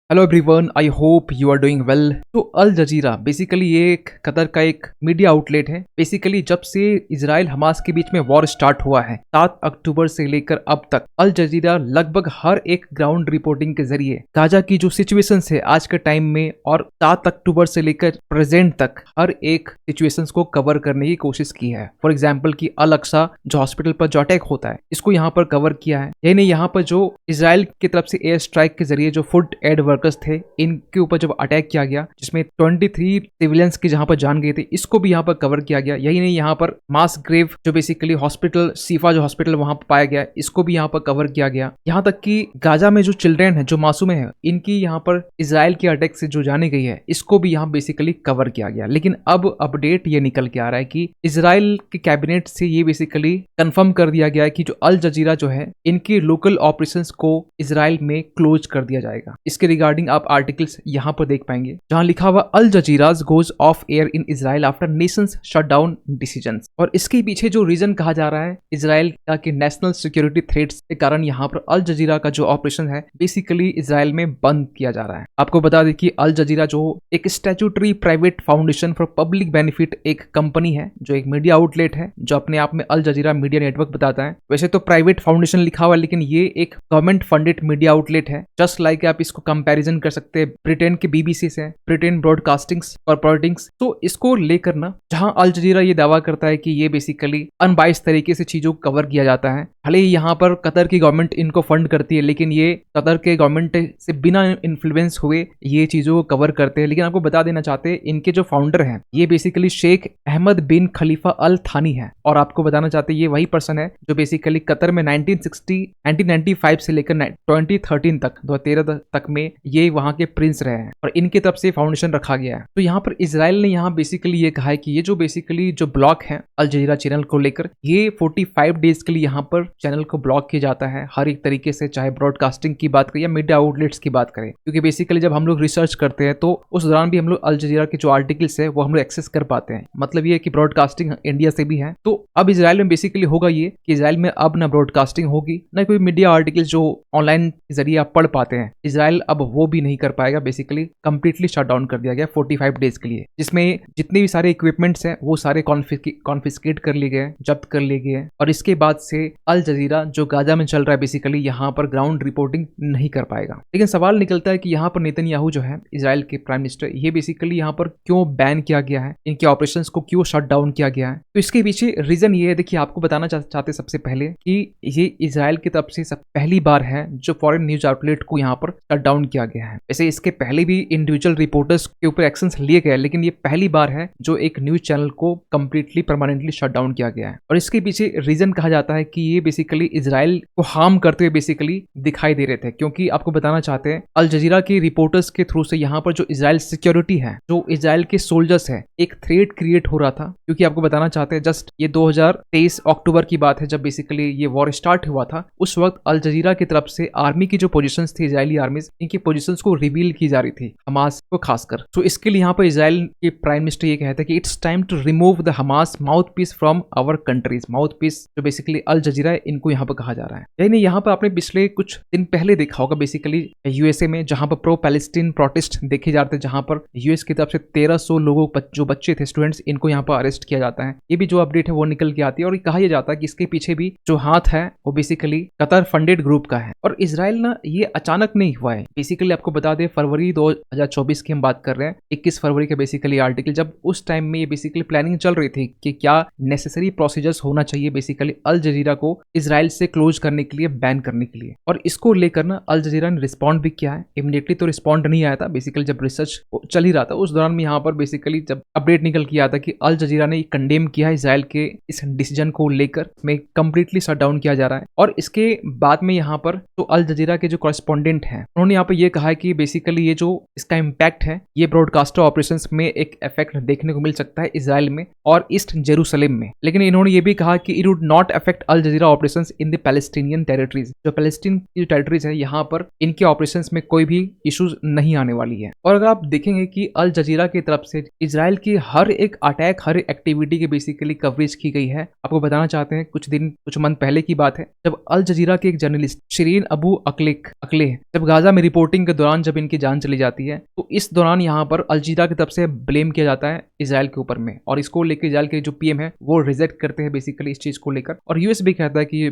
Hello everyone, I hope you are doing well. तो Al जजीरा basically ये एक Qatar का एक मीडिया आउटलेट है। बेसिकली जब से इजराइल हमास के बीच में वॉर स्टार्ट हुआ है 7 अक्टूबर से लेकर अब तक अल जजीरा लगभग हर एक ग्राउंड रिपोर्टिंग के जरिए गाजा की जो सिचुएशन है आज के टाइम में और 7 अक्टूबर से लेकर प्रेजेंट तक हर एक सिचुएशन को कवर करने की कोशिश की है। फॉर एग्जाम्पल की अल अक्सा जो हॉस्पिटल पर जो अटैक होता है इसको यहाँ पर कवर किया है। यही नहीं, यहाँ पर जो इजराइल की तरफ से एयर स्ट्राइक के जरिए जो फूड एड वर्कर्स थे इनके ऊपर जब अटैक किया गया जिसमें 23 सिविलियंस की जहां पर जान गए थे इसको भी यहां पर कवर किया गया। यही नहीं, यहां पर मास ग्रेव जो बेसिकली हॉस्पिटल सीफा जो हॉस्पिटल वहां पर पाया गया इसको भी यहां पर कवर किया गया। यहां तक कि गाजा में जो चिल्ड्रेन है जो मासूम है इनकी यहां पर इजराइल के अटैक से जो जाने गई है इसको भी यहां बेसिकली कवर किया गया। लेकिन अब अपडेट ये निकल के आ रहा है कि इजराइल के कैबिनेट से ये बेसिकली कंफर्म कर दिया गया है कि जो अल जजीरा जो है इनकी लोकल ऑपरेशंस को इजराइल में क्लोज कर दिया जाएगा। इसके रिगार्डिंग आप आर्टिकल्स यहां पर देख पाएंगे जहां लिखा हुआ Al Jazeera's goes off air in Israel after nations shutdown decisions. और इसके पीछे जो रीजन कहा जा रहा है इजराइल का कि नेशनल सिक्योरिटी थ्रेट्स के कारण यहां पर अल जजीरा का जो ऑपरेशन है बेसिकली इजराइल में बंद किया जा रहा है। आपको बता दें कि अल जजीरा जो एक statutory private foundation for public benefit एक कंपनी है जो एक मीडिया आउटलेट है जो अपने आप में अल जजीरा मीडिया नेटवर्क बताता है। वैसे तो प्राइवेट फाउंडेशन लिखा हुआ है लेकिन ये एक गवर्नमेंट फंडेड मीडिया आउटलेट है। जस्ट लाइक आप इसको कंपैरिजन कर सकते हैं ब्रिटेन के बीबीसी से, ब्रिटेन ब्रॉडकास्टिंग कॉर्पोरेटिंग्स। तो इसको लेकर ना जहां अल जजीरा ये दावा करता है कि ये बेसिकली अनबाइस तरीके से चीजों को कवर किया जाता है। भले ही यहाँ पर कतर की गवर्नमेंट इनको फंड करती है लेकिन ये कतर के गवर्नमेंट से बिना इन्फ्लुएंस हुए ये चीजों को कवर करते हैं। लेकिन आपको बता देना चाहते हैं इनके जो फाउंडर हैं ये बेसिकली शेख अहमद बिन खलीफा अल थानी है। और आपको बताना चाहते हैं ये वही पर्सन है जो बेसिकली कतर में 1995 से लेकर 2013 तक 2013 तक में ये वहां के प्रिंस रहे हैं और इनकी तरफ से फाउंडेशन रखा गया है। तो यहाँ पर इजराइल ने यहाँ बेसिकली ये कहा है कि ये जो बेसिकली जो ब्लॉक है अल जजीरा चैनल को लेकर ये 45 डेज के लिए यहाँ पर चैनल को ब्लॉक किया जाता है हर एक तरीके से, चाहे ब्रॉडकास्टिंग की बात करें या मीडिया आउटलेट्स की बात करें। क्योंकि बेसिकली जब हम लोग रिसर्च करते हैं तो उस दौरान भी हम लोग अल जजीरा के जो आर्टिकल्स है वो हम लोग एक्सेस कर पाते हैं। मतलब ये कि ब्रॉडकास्टिंग इंडिया से भी है। तो अब इजराइल में बेसिकली होगा ये कि इजराइल में अब ना ब्रॉडकास्टिंग होगी ना कोई मीडिया आर्टिकल्स जो ऑनलाइन के जरिए आप पढ़ पाते हैं। इजराइल अब वो भी नहीं कर पाएगा। बेसिकली कंप्लीटली शट डाउन कर दिया गया 45 डेज के लिए, जिसमें जितने भी सारे इक्विपमेंट्स हैं वो सारे कॉन्फिस्केट कर लिए गए, जब्त कर लिए गए। और इसके बाद से अल जजीरा जो गाजा में चल रहा है बेसिकली यहाँ पर ग्राउंड रिपोर्टिंग नहीं कर पाएगा। लेकिन सवाल निकलता है कि यहाँ पर नेतन्याहू जो है इजराइल के प्राइम मिनिस्टर ये बेसिकली यहाँ पर क्यों बैन किया गया है, इनके ऑपरेशंस को क्यों शट डाउन किया गया है। तो इसके पीछे रीजन ये है, देखिए आपको बताना चाहते सबसे पहले कि ये इजराइल की तरफ से पहली बार है जो फॉरेन न्यूज आउटलेट को यहाँ पर शट डाउन किया गया है। वैसे इसके पहले भी इंडिविजुअल रिपोर्टर्स के ऊपर एक्शंस लिए गए लेकिन ये पहली बार है जो एक न्यूज चैनल को कंप्लीटली परमानेंटली शट डाउन किया गया है। और इसके पीछे रीजन कहा जाता है कि ये बेसिकली इजराइल को हार्म करते हुए बेसिकली दिखाई दे रहे थे। क्योंकि आपको बताना चाहते हैं अल जजीरा के रिपोर्टर्स के थ्रू से यहाँ पर जो इजराइल सिक्योरिटी है, जो इजराइल के सोल्जर्स है, एक थ्रेट क्रिएट हो रहा था। क्योंकि आपको बताना चाहते हैं जस्ट ये 2023 अक्टूबर की बात है जब बेसिकली ये वॉर स्टार्ट हुआ था। उस वक्त अल जजीरा की तरफ से आर्मी की जो पोजीशंस थी इजरायली आर्मीज इनकी पोजीशंस को रिवील की जा रही थी हमास को खासकर। तो इसके लिए यहाँ पर इजराइल के प्राइम मिनिस्टर ये कहते हैं कि it's time to remove the Hamas mouthpiece from our countries. Mouthpiece जो बेसिकली अल जजीरा है इनको यहाँ पर कहा जा रहा है। यानी यहाँ पर आपने पिछले कुछ दिन पहले देखा होगा बेसिकली यूएसए में जहां पर प्रो पैलेस्टीन प्रोटेस्ट देखे जाते हैं, जहां पर यूएस की तरफ से 1300 लोगों जो बच्चे थे स्टूडेंट्स इनको यहाँ पर अरेस्ट किया जाता है। ये भी जो अपडेट है वो निकल के आती है और कहा यह जाता है कि इसके पीछे भी जो हाथ है वो बेसिकली कतर फंडेड ग्रुप का है। और इजराइल ना ये अचानक नहीं हुआ है। बेसिकली आपको बता दें फरवरी 2024 की हम बात कर रहे हैं, 21 फरवरी का बेसिकली आर्टिकल, जब उस टाइम में ये बेसिकली प्लानिंग चल रही थी कि क्या नेसेसरी प्रोसीजर्स होना चाहिए बेसिकली अल जजीरा को इजराइल से क्लोज करने के लिए, बैन करने के लिए। और इसको लेकर ना अल जजीरा ने रिस्पॉन्ड भी किया है। इमीडिएटली तो रिस्पॉन्ड नहीं आया था, बेसिकली जब रिसर्च चल ही रहा था उस दौरान में यहाँ पर बेसिकली जब अपडेट निकल के आया था कि अल जजीरा ने कंडेम किया है इजराइल के इस डिसीजन को लेकर में कंप्लीटली शट डाउन किया जा रहा है। और इसके बाद में यहाँ पर तो अल जजीरा के जो कॉरेस्पॉन्डेंट हैं उन्होंने यहाँ पर ये कहा है कि बेसिकली ये जो इसका इम्पैक्ट है ये ब्रॉडकास्टर ऑपरेशंस में एक इफेक्ट देखने को मिल सकता है इजराइल में और ईस्ट जेरूसलेम में। लेकिन इन्होंने ये भी कहा कि it would not affect Al Jazeera operations in the Palestinian territories. जो पैलेस्टीन की टेरिटरीज है यहाँ पर इनके ऑपरेशंस में कोई भी इश्यूज नहीं आने वाली है। और अगर आप देखेंगे कि अल जजीरा की तरफ से इजराइल की हर एक अटैक, हर एक्टिविटी की बेसिकली कवरेज की गई है। आपको बताना चाहते हैं कुछ मंथ पहले की बात है जब अल जजीरा के एक जर्नलिस्ट शिरीन अबू अकले जब गाजा में रिपोर्टिंग शूटिंग के दौरान जब इनकी जान चली जाती है तो इस दौरान यहाँ पर अल जजीरा की तरफ से ब्लेम किया जाता है इजराइल के ऊपर में, और इसको लेकर इजराइल के जो पीएम है वो रिजेक्ट करते हैं बेसिकली इस चीज को लेकर, और यूएस भी कहता है कि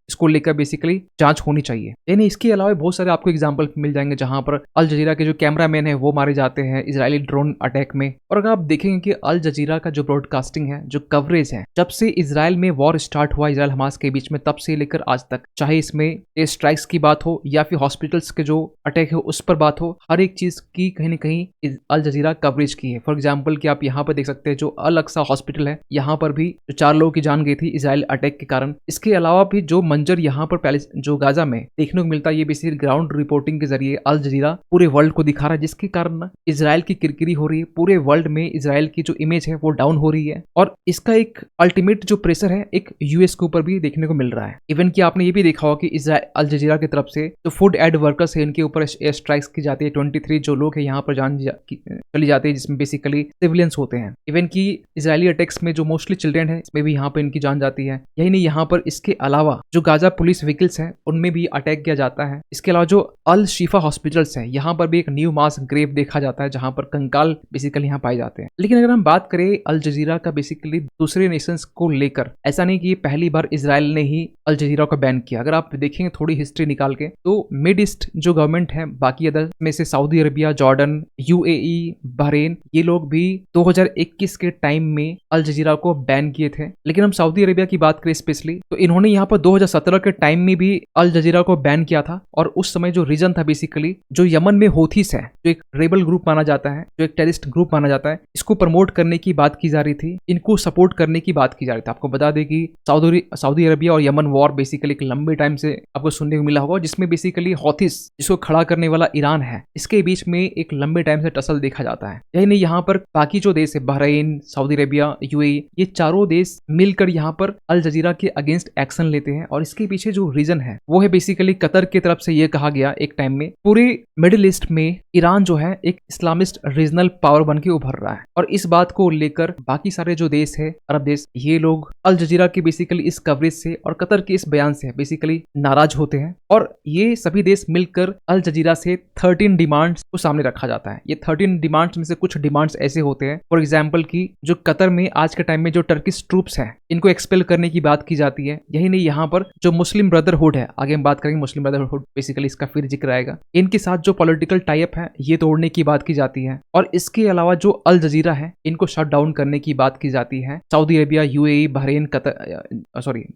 इसको लेकर बेसिकली जांच होनी चाहिए। यानी इसके अलावा बहुत सारे आपको एग्जाम्पल मिल जाएंगे जहां पर अल जजीरा के जो कैमरामैन है वो मारे जाते हैं इजरायली ड्रोन अटैक में। और अगर आप देखेंगे कि अल जजीरा का जो ब्रॉडकास्टिंग है, जो कवरेज है, जब से इजराइल में वॉर स्टार्ट हुआ इजराइल हमास के बीच में, तब से लेकर आज तक, चाहे इसमें एयर स्ट्राइक्स की बात हो या फिर हॉस्पिटल्स के जो अटैक है उस पर बात हो, हर एक चीज की कहीं ना कहीं अल जजीरा कवरेज की है। फॉर एग्जाम्पल कि आप यहाँ पर देख सकते हैं जो अल अक्सा हॉस्पिटल है, यहाँ पर भी जो 4 लोगों की जान गई थी इजराइल अटैक के कारण। इसके अलावा भी जो मंजर यहाँ पर पैलेस जो गाजा में देखने को मिलता है, ये बेसिकली ग्राउंड रिपोर्टिंग के जरिए अल जजीरा पूरे वर्ल्ड को दिखा रहा है, जिसके कारण इजराइल की किरकिरी हो रही है, पूरे वर्ल्ड में इजराइल की जो इमेज है वो डाउन हो रही है। और इसका एक अल्टीमेट जो प्रेशर है एक यूएस के ऊपर भी देखने को मिल रहा है। इवन कि आपने ये भी देखा होगा कि इजराइल अल जजीरा की तरफ से जो फूड एड वर्कर्स है इनके ऊपर एयर स्ट्राइक्स की जाती है। 23 जो लोग है यहाँ पर जान चली जाती है, जिसमें बेसिकली सिविलियंस होते हैं। इवन कि इजरायली अटैक्स में जो मोस्टली चिल्ड्रन है इसमें भी यहाँ पर इनकी जान जाती है। यही नहीं, यहाँ पर इसके अलावा जो गाजा पुलिस व्हीकल्स है उनमें भी अटैक किया जाता है। इसके अलावा जो अल शिफा हॉस्पिटल्स है यहाँ पर भी एक न्यू मास ग्रेव देखा जाता है जहां पर कंकाल बेसिकली यहाँ पाए जाते हैं। लेकिन अगर हम बात करें अल जजीरा का बेसिकली दूसरे नेशंस को लेकर, ऐसा नहीं कि पहली बार इजराइल ने ही अल जजीरा को बैन किया। अगर आप देखेंगे थोड़ी हिस्ट्री निकाल के तो मिड ईस्ट जो गवर्नमेंट है बाकी अदर में से Saudi Arabia, Jordan, UAE, Bahrain, ये लोग भी 2021 के टाइम में अल जजीरा को बैन किए थे। लेकिन हम सऊदी अरबिया की बात करें स्पेशली तो इन्होंने यहाँ पर 2017 के टाइम में भी अल जजीरा को बैन किया था। और उस समय जो रीजन था बेसिकली जो यमन में होथीस है, जो एक रेबल ग्रुप माना जाता है, जो एक टेररिस्ट ग्रुप माना जाता है, इसको प्रमोट करने की बात की जा रही थी, इनको सपोर्ट करने की बात की जा रही थी। आपको बता दें कि सऊदी अरबिया और यमन वॉर बेसिकली एक लंबे टाइम से आपको सुनने को मिला होगा, जिसमें बेसिकली हौथीस जिसको खड़ा करने वाला ईरान है, इसके बीच में एक लंबे टाइम से टसल देखा जाता है। यही नहीं, यहाँ पर बाकी जो देश है बहरीन, सऊदी अरबिया, यूएई, ये चारों देश मिलकर यहाँ पर अल जजीरा के अगेंस्ट एक्शन लेते हैं। और इसके पीछे जो रीजन है वो है बेसिकली कतर की तरफ से ये कहा गया एक टाइम में पूरे मिडिल ईस्ट में ईरान जो है एक इस्लामिस्ट रीजनल पावर बन के उभर रहा है। और इस बात को लेकर बाकी सारे जो देश है अरब देश, ये लोग अल जजीरा की बेसिकली इस कवरेज से और कतर के इस बयान से बेसिकली नाराज होते हैं। और ये सभी देश मिलकर अल जजीरा से 13 डिमांड्स को सामने रखा जाता है। ये 13 डिमांड्स में से कुछ डिमांड्स ऐसे होते हैं, फॉर एग्जाम्पल की जो कतर में आज के टाइम में जो टर्किश ट्रूप्स हैं इनको एक्सपेल करने की बात की जाती है। यही नहीं, यहाँ पर जो मुस्लिम ब्रदरहुड है, आगे हम बात करेंगे मुस्लिम ब्रदरहुड बेसिकली इसका फिर जिक्र आएगा, इनके साथ जो पॉलिटिकल टाइप है ये तोड़ने की बात की जाती है। और इसके अलावा जो अल जजीरा है इनको शट डाउन करने की बात की जाती है Saudi Arabia, UAE, Bahrain,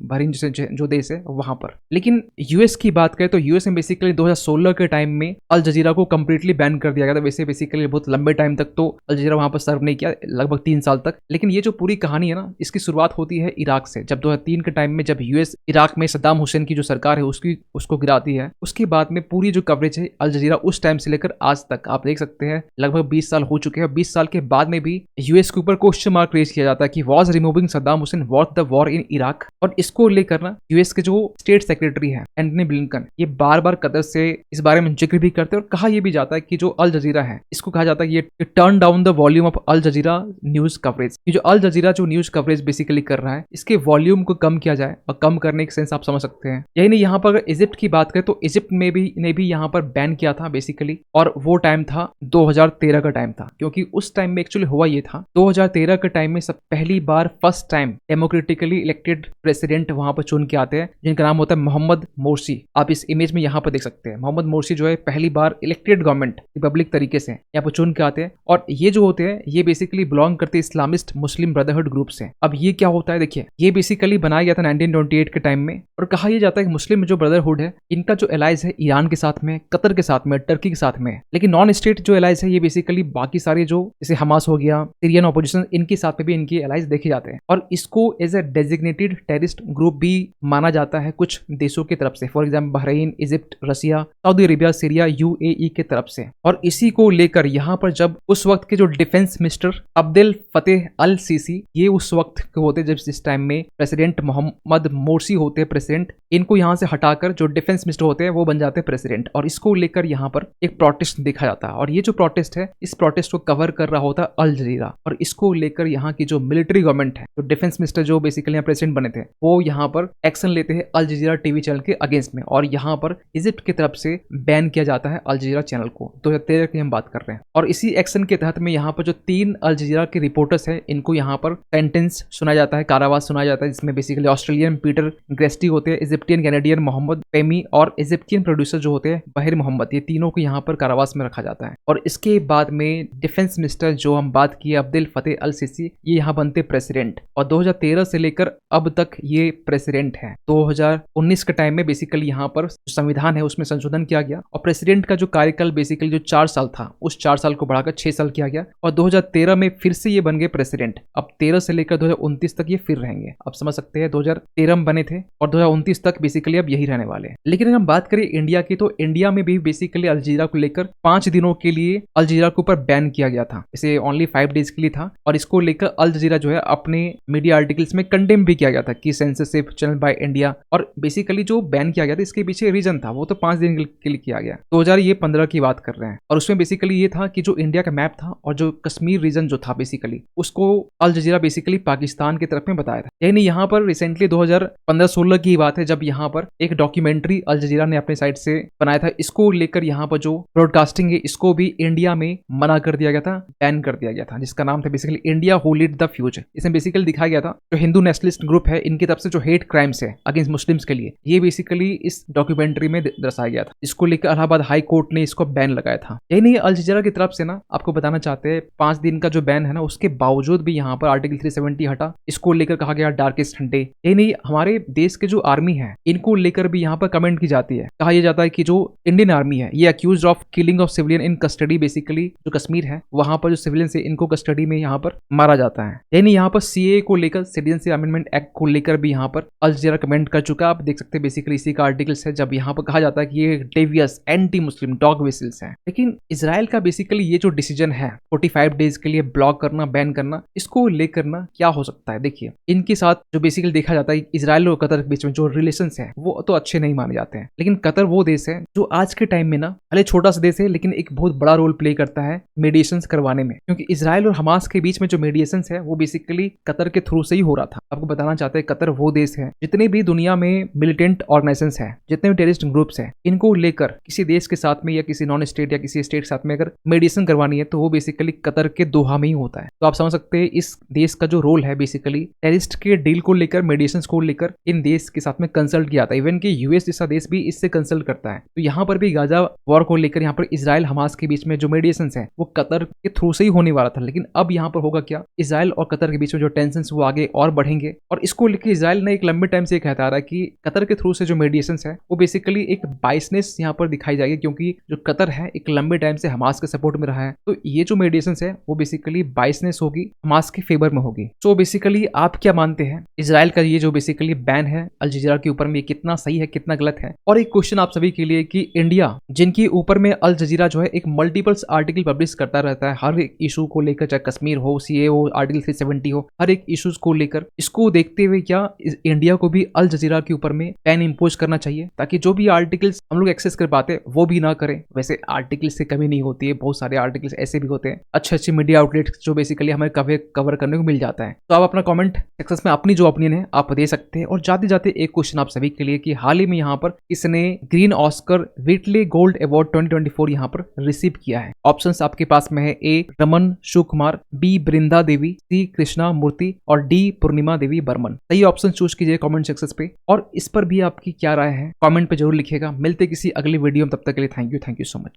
Bahrain जो देश है वहां पर। लेकिन यूएस की बात करें तो यूएस में बेसिकली 2016 के टाइम में अल जजीरा को कंप्लीटली बैन कर दिया गया था। वैसे बेसिकली बहुत लंबे टाइम तक तो अल जजीरा वहां पर सर्व नहीं किया, लगभग 3 साल तक। लेकिन ये जो पूरी कहानी है ना, इसकी शुरुआत होती है इराक से। जब 2003 के टाइम में जब यूएस इराक में सद्दाम हुसैन की जो सरकार है उसको गिराती है, उसके बाद में पूरी जो कवरेज है अल जजीरा उस टाइम से लेकर आज तक आप देख सकते हैं लगभग 20 साल हो चुके हैं। 20 साल के बाद में भी यूएस के ऊपर क्वेश्चन मार्क रेज किया जाता है कि was removing Saddam Hussain what the war in Iraq. और इसको लेकर ना यूएस के जो स्टेट सेक्रेटरी है एंटनी ब्लिंकन, ये बार बार कतर से इस बारे में जिक्र भी करते हैं। और कहा यह भी जाता है कि जो अल जजीरा है इसको कहा जाता है ये turn down the volume of Al Jazeera news coverage. ये जो अल जजीरा जो न्यूज कवरेज बेसिकली कर रहा है इसके वॉल्यूम को कम किया जाए, और कम करने के सेंस आप समझ सकते हैं। यही नहीं, यहाँ पर अगर इजिप्ट की बात करें तो इजिप्ट में भी यहाँ पर बैन किया था बेसिकली, और वो टाइम था 2013 का टाइम था। क्योंकि उस टाइम में एक्चुअली हुआ ये था 2013 के टाइम में सब पहली बार first time democratically elected president वहां पर चुन के आते हैं, जिनका नाम होता है मोहम्मद मोर्सी। आप इस इमेज में यहाँ पर देख सकते हैं मोहम्मद मोर्सी जो है पहली बार इलेक्टेड गवर्नमेंट रिपब्लिक तरीके से यहाँ पर चुन के आते हैं। और ये जो होते हैं ये बेसिकली बिलोंग करते हैं इस्लामिस्ट मुस्लिम ब्रदरहुड ग्रुप से। अब ये क्या होता है देखिए, ये बेसिकली बनाया गया था 1928 के टाइम में। और कहा यह जाता है कि मुस्लिम जो ब्रदरहुड है इनका जो एलाइज है ईरान के साथ में, कतर के साथ में, टर्की के साथ में। लेकिन नॉन स्टेट जो एलाइज है ये बेसिकली बाकी सारे जो जैसे हमास हो गया, सीरियन ऑपोजिशन, इनके साथ में भी इनकी एलाइज देखे जाते हैं। और इसको as a designated terrorist group भी माना जाता है कुछ देशों की तरफ से, for example Bahrain, Egypt, Russia, Saudi Arabia, Syria, UAE के तरफ से। और इसी को लेकर यहाँ पर जब उस वक्त के जो डिफेंस मिनिस्टर अब्देल फतेह अल सीसी, ये उस वक्त के होते जब इस टाइम में प्रेसिडेंट मोहम्मद मोर्सी होते हैं प्रेसिडेंट, इनको यहाँ से हटाकर जो डिफेंस मिनिस्टर होते हैं वो बन जाते हैं प्रेसिडेंट। और इसको लेकर यहाँ पर एक प्रोटेस्ट देखा जाता है। और ये जो प्रोटेस्ट है इस प्रोटेस्ट को कवर कर रहा होता है अल जजीरा। और इसको लेकर यहाँ की जो मिलिट्री गवर्नमेंट है, जो डिफेंस मिनिस्टर जो बेसिकली यहाँ प्रेसिडेंट बने थे, वो यहाँ पर एक्शन लेते हैं अल जजीरा टीवी चैनल के अगेंस्ट में। और यहाँ पर इजिप्ट की तरफ से बैन बैन किया जाता है अल जजीरा चैनल को। 2013 की हम बात कर रहे हैं। और इसी एक्शन के तहत में यहाँ पर जो 3 अल जजीरा के रिपोर्टर्स हैं, इनको यहाँ पर सेंटेंस सुना जाता है, कारावास सुना जाता है, जिसमें बेसिकली ऑस्ट्रेलियन पीटर ग्रेस्टी होते हैं, इजिप्टियन कैनेडियन मोहम्मद पेमी और इजिप्टियन प्रोड्यूसर जो होते हैं बहिर मोहम्मद, ये तीनों को यहाँ पर कारावास में रखा जाता है। और इसके बाद में डिफेंस मिनिस्टर जो हम बात किए अब्दुल फतेह अल सीसी, ये यहाँ बनते प्रेसिडेंट और 2013 से लेकर अब तक ये प्रेसिडेंट है। 2019 के टाइम में बेसिकली यहाँ पर संविधान है उसमें संशोधन किया गया और प्रेसिडेंट का जो कार्यकाल बेसिकली जो 4 साल था उस 4 साल को बढ़ाकर 6 साल किया गया और 2013 में फिर से ये बन गए प्रेसिडेंट। अब 13 से लेकर 2029 तक ये फिर रहेंगे। अब समझ सकते हैं 2013 में बने थे और 2029 तक बेसिकली अब यही रहने वाले हैं। लेकिन अगर हम बात करें इंडिया की, तो इंडिया में भी बेसिकली अल जजीरा को लेकर 5 दिनों के लिए अल जजीरा के ऊपर बैन किया गया था। इसे ओनली 5 डेज के लिए था और इसको लेकर अल जजीरा जो है अपने मीडिया आर्टिकल्स में कंडेम भी किया गया था कि सेंसरशिप चैनल बाय इंडिया। और बेसिकली जो बैन किया गया था इसके पीछे रीजन था, वो तो 5 दिन के लिए किया गया। 2015 की बात कर रहे हैं और उसमें बेसिकली ये था कि जो इंडिया का मैप था और जो कश्मीर रीजन जो था बेसिकली उसको अल जजीरा बेसिकली पाकिस्तान की तरफ में बताया था। यानी यहाँ पर रिसेंटली 2015-16 की बात है जब यहाँ पर एक डॉक्यूमेंट्री अल जजीरा ने अपने साइड से बनाया था। इसको लेकर यहाँ पर जो ब्रॉडकास्टिंग है इसको भी इंडिया में मना कर दिया गया था, बैन कर दिया गया था, जिसका नाम था basically India who lead the future. इसमें बेसिकली दिखाया गया था जो हिंदू नेशनलिस्ट ग्रुप है इनकी तरफ से जो हेट क्राइम्स है अगेंस्ट मुस्लिम्स के लिए, ये बेसिकली इस डॉक्यूमेंट्री में दर्शाया गया था। इसको लेकर इलाहाबाद हाई कोर्ट ने इसको बैन लगाया था। यही नहीं, अल जजीरा की तरफ से ना आपको बताना चाहते हैं 5 दिन का जो बैन है ना उसके बावजूद भी यहाँ पर आर्टिकल 370 हटा, इसको लेकर कहा गया डार्केस्ट डे। यही नहीं, हमारे देश के जो आर्मी है इनको लेकर भी यहाँ पर कमेंट की जाती है। कहा यह जाता है कि जो इंडियन आर्मी है ये accused of killing of civilian in custody, basically जो कश्मीर है वहां पर जो सिविलियन है इनको कस्टडी में यहाँ पर मारा जाता है। यानी यहाँ पर सीए को लेकर, सिटीजनशिप अमेंडमेंट एक्ट को लेकर भी यहाँ पर अल जजीरा कमेंट कर चुका। आप देख सकते हैं बेसिकली इसी का आर्टिकल्स है जब यहाँ पर कहा जाता है कि ये Davies anti Muslim dog whistles है। लेकिन इजराइल का बेसिकली ये जो डिसीजन है 45 डेज के लिए ब्लॉक करना, बैन करना, इसको लेकर ना क्या हो सकता है। देखिए इनके साथ जो बेसिकली देखा जाता है इजराइल और कतर के बीच में जो रिलेशंस है वो तो अच्छे नहीं माने जाते हैं। लेकिन कतर वो देश है जो आज के टाइम में ना भले छोटा सा देश है लेकिन एक बहुत बड़ा रोल प्ले करता है मीडिएशंस करवाने में, क्योंकि इजराइल और हमास के बीच में जो मीडिएशंस है वो बेसिकली कतर के थ्रू से ही हो रहा था। आपको बताना चाहते हैं कतर वो देश है जितने भी दुनिया में मिलिटेंट ऑर्गेनाइजेशंस है, जितने भी टेररिस्ट ग्रुप्स है, इनको लेकर किसी देश के साथ में या किसी नॉन स्टेट या किसी स्टेट के साथ में अगर मेडिएशन करवानी है तो वो बेसिकली कतर के दोहा में ही होता है। तो आप समझ सकते हैं इस देश का जो रोल है बेसिकली टेररिस्ट के डील को लेकर, मेडिएशन को लेकर इन देश के साथ में कंसल्ट किया था। इवन कि यूएस जैसा देश भी इससे कंसल्ट करता है। तो यहाँ पर भी गाजा वॉर को लेकर यहाँ पर इजराइल हमास के बीच में जो मेडिएशन है वो कतर के थ्रू से ही होने वाला था। लेकिन अब यहाँ पर होगा क्या, इजराइल और कतर के बीच में जो टेंशन वो आगे और बढ़ेंगे और इसको लेकर इजराइल ने एक लंबे टाइम से कहता आ रहा है कि कतर के थ्रू से जो मेडिएशन है वो बेसिकली एक बाइसनेस यहाँ पर दिखाई जाएगी, क्योंकि जो कतर है एक लंबे टाइम से हमास के सपोर्ट में रहा है। तो ये जो मेडिएशन है वो बेसिकली बाइसनेस होगी, हमास के फेवर में होगी। तो बेसिकली आप क्या मानते हैं इजराइल का ये जो बेसिकली बैन है अल जजीरा के ऊपर में, ये कितना सही है कितना गलत है? और एक क्वेश्चन आप सभी के लिए कि इंडिया जिनके ऊपर में अल जजीरा जो है एक मल्टीपल्स आर्टिकल पब्लिश करता रहता है हर एक इशू को लेकर, चाहे कश्मीर हो, सीए हो, आर्टिकल 370 हो, हर एक इशूज को लेकर, इसको देखते हुए क्या इंडिया को भी अल जजीरा के ऊपर में बैन इंपोज करना चाहिए ताकि जो भी आर्टिकल्स हम लोग एक्सेस कर पाते हैं वो भी ना करें? वैसे आर्टिकल्स से कमी नहीं होती है, बहुत सारे आर्टिकल्स ऐसे भी होते हैं अच्छे अच्छे मीडिया आउटलेट्स जो बेसिकली हमें कवर करने को मिल जाता है। तो आप अपना कमेंट सेक्शन में अपनी जो ओपिनियन है आप दे सकते हैं। और जाते जाते एक क्वेश्चन आप सभी के लिए कि हाल ही में यहाँ पर इसने ग्रीन ऑस्कर व्हिटले गोल्ड अवार्ड 2024 यहाँ पर रिसीव किया है। ऑप्शंस आपके पास में है ए रमन शिव कुमार, बी बृंदा देवी, सी कृष्णा मूर्ति और डी पूर्णिमा देवी बर्मन। सही ऑप्शन चूज कीजिए कमेंट सेक्शन पे और इस पर भी आपकी क्या राय है कमेंट पे जरूर लिखिएगा। मिलते किसी अगली वीडियो में, तब तक के लिए थैंक यू सो मच।